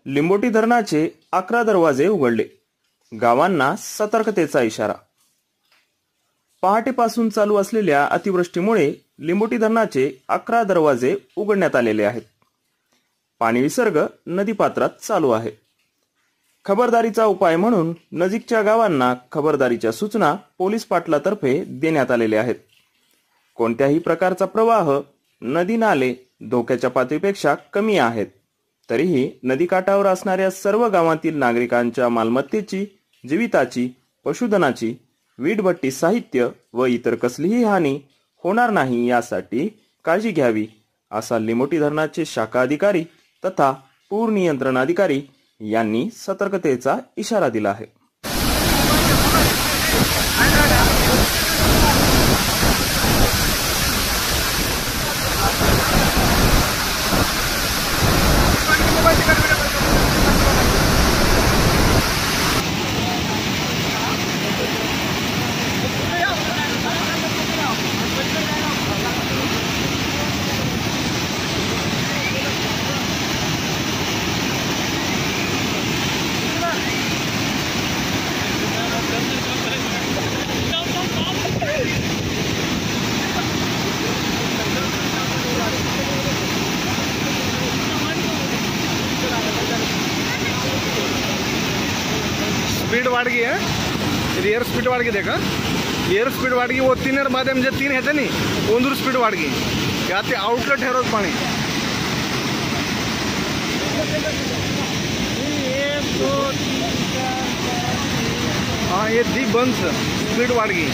लिंबोटी धरणाचे 11 दरवाजे उघडले, गावांना सतर्कतेचा इशारा। पहाटेपासून चालू असलेल्या अतिवृष्टीमुळे लिंबोटी धरणाचे 11 दरवाजे उघडण्यात आलेले आहेत। पाणी विसर्ग नदीपात्रात चालू आहे। खबरदारीचा उपाय म्हणून नजीकच्या गावांना खबरदारीच्या सूचना पोलीस पाटलातर्फे देण्यात आलेल्या आहेत। कोणत्याही प्रकारचा प्रवाह, नदी नाले धोक्याच्या पातळीपेक्षा कमी आहेत, तरीही नदीकाठावर असणाऱ्या सर्व गावांतील नागरिकांच्या मालमत्तेची, जीविताची, पशुधनाची, वीटभट्टी साहित्य व इतर कसलीही हानी होणार नाही यासाठी काळजी घ्यावी, असा लिंबोटी धरणाचे शाखा अधिकारी तथा पूर नियंत्रण अधिकारी यांनी सतर्कतेचा इशारा दिला आहे। स्पीड वाढ़ गई है, एयर स्पीड वाढ़ गई, देखा एयर स्पीड वाढ़ गई। वो 3 बाद म्हणजे 3 है नहीं, ओंदूर स्पीड वाढ़ गई। यहाँ ते आउटलेट है रोज पानी। 1 2 3 4 5 हाँ, ये दी बंद स्पीड वाढ़ गई।